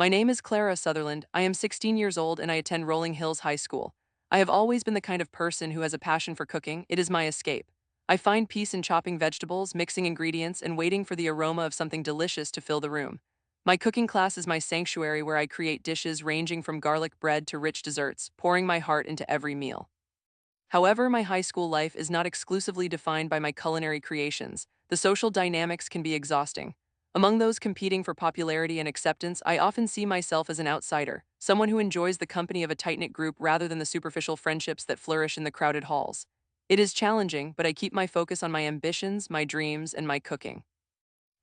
My name is Clara Sutherland. I am 16 years old and I attend Rolling Hills High School. I have always been the kind of person who has a passion for cooking. It is my escape. I find peace in chopping vegetables, mixing ingredients, and waiting for the aroma of something delicious to fill the room. My cooking class is my sanctuary where I create dishes ranging from garlic bread to rich desserts, pouring my heart into every meal. However, my high school life is not exclusively defined by my culinary creations. The social dynamics can be exhausting. Among those competing for popularity and acceptance, I often see myself as an outsider, someone who enjoys the company of a tight-knit group rather than the superficial friendships that flourish in the crowded halls. It is challenging, but I keep my focus on my ambitions, my dreams, and my cooking.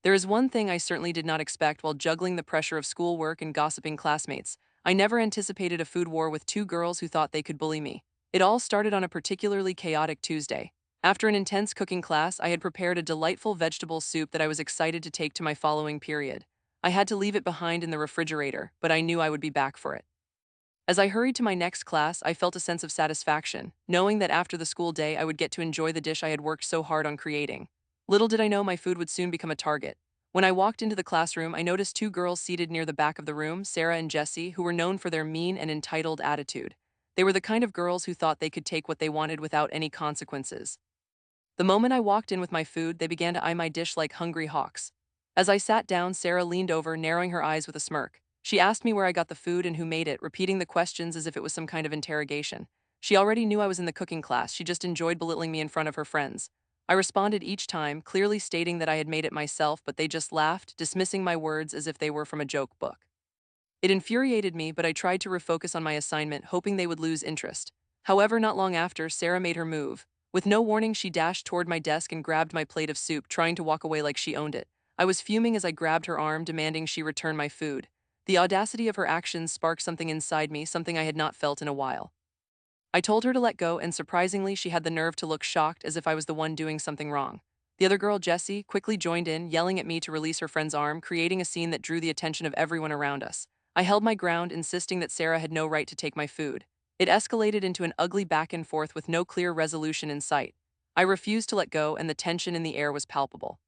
There is one thing I certainly did not expect while juggling the pressure of schoolwork and gossiping classmates. I never anticipated a food war with two girls who thought they could bully me. It all started on a particularly chaotic Tuesday. After an intense cooking class, I had prepared a delightful vegetable soup that I was excited to take to my following period. I had to leave it behind in the refrigerator, but I knew I would be back for it. As I hurried to my next class, I felt a sense of satisfaction, knowing that after the school day I would get to enjoy the dish I had worked so hard on creating. Little did I know my food would soon become a target. When I walked into the classroom, I noticed two girls seated near the back of the room, Sarah and Jessie, who were known for their mean and entitled attitude. They were the kind of girls who thought they could take what they wanted without any consequences. The moment I walked in with my food, they began to eye my dish like hungry hawks. As I sat down, Sarah leaned over, narrowing her eyes with a smirk. She asked me where I got the food and who made it, repeating the questions as if it was some kind of interrogation. She already knew I was in the cooking class, she just enjoyed belittling me in front of her friends. I responded each time, clearly stating that I had made it myself, but they just laughed, dismissing my words as if they were from a joke book. It infuriated me, but I tried to refocus on my assignment, hoping they would lose interest. However, not long after, Sarah made her move. With no warning, she dashed toward my desk and grabbed my plate of soup, trying to walk away like she owned it. I was fuming as I grabbed her arm, demanding she return my food. The audacity of her actions sparked something inside me, something I had not felt in a while. I told her to let go, and surprisingly, she had the nerve to look shocked as if I was the one doing something wrong. The other girl, Jessie, quickly joined in, yelling at me to release her friend's arm, creating a scene that drew the attention of everyone around us. I held my ground, insisting that Sarah had no right to take my food. It escalated into an ugly back and forth with no clear resolution in sight. I refused to let go, and the tension in the air was palpable.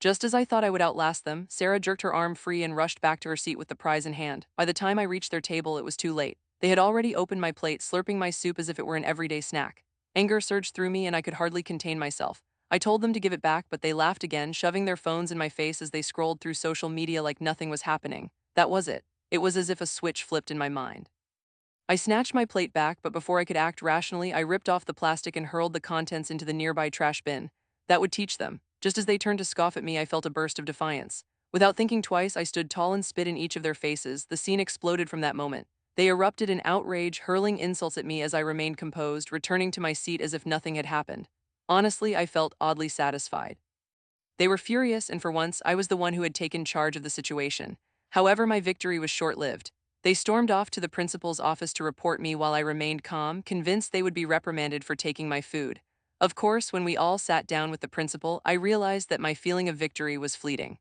Just as I thought I would outlast them, Sarah jerked her arm free and rushed back to her seat with the prize in hand. By the time I reached their table, it was too late. They had already opened my plate, slurping my soup as if it were an everyday snack. Anger surged through me and I could hardly contain myself. I told them to give it back, but they laughed again, shoving their phones in my face as they scrolled through social media like nothing was happening. That was it. It was as if a switch flipped in my mind. I snatched my plate back, but before I could act rationally, I ripped off the plastic and hurled the contents into the nearby trash bin. That would teach them. Just as they turned to scoff at me, I felt a burst of defiance. Without thinking twice, I stood tall and spit in each of their faces. The scene exploded from that moment. They erupted in outrage, hurling insults at me as I remained composed, returning to my seat as if nothing had happened. Honestly, I felt oddly satisfied. They were furious, and for once, I was the one who had taken charge of the situation. However, my victory was short-lived. They stormed off to the principal's office to report me while I remained calm, convinced they would be reprimanded for taking my food. Of course, when we all sat down with the principal, I realized that my feeling of victory was fleeting.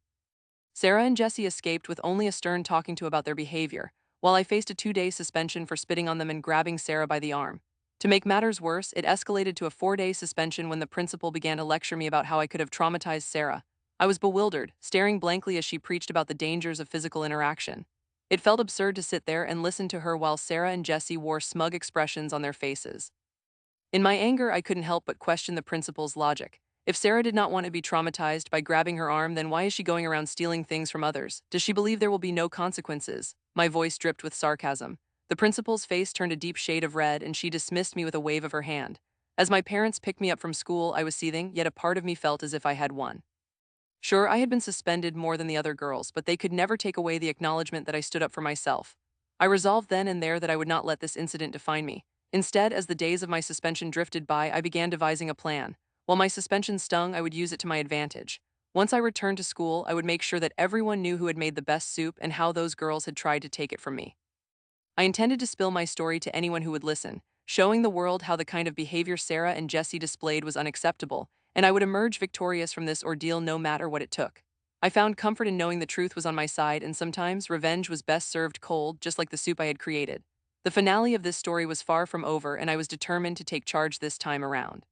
Sarah and Jessie escaped with only a stern talking to about their behavior, while I faced a 2-day suspension for spitting on them and grabbing Sarah by the arm. To make matters worse, it escalated to a 4-day suspension when the principal began to lecture me about how I could have traumatized Sarah. I was bewildered, staring blankly as she preached about the dangers of physical interaction. It felt absurd to sit there and listen to her while Sarah and Jessie wore smug expressions on their faces. In my anger, I couldn't help but question the principal's logic. If Sarah did not want to be traumatized by grabbing her arm, then why is she going around stealing things from others? Does she believe there will be no consequences? My voice dripped with sarcasm. The principal's face turned a deep shade of red, and she dismissed me with a wave of her hand. As my parents picked me up from school, I was seething, yet a part of me felt as if I had won. Sure, I had been suspended more than the other girls, but they could never take away the acknowledgement that I stood up for myself. I resolved then and there that I would not let this incident define me. Instead, as the days of my suspension drifted by, I began devising a plan. While my suspension stung, I would use it to my advantage. Once I returned to school, I would make sure that everyone knew who had made the best soup and how those girls had tried to take it from me. I intended to spill my story to anyone who would listen, showing the world how the kind of behavior Sarah and Jessie displayed was unacceptable, and I would emerge victorious from this ordeal no matter what it took. I found comfort in knowing the truth was on my side, and sometimes revenge was best served cold, just like the soup I had created. The finale of this story was far from over, and I was determined to take charge this time around.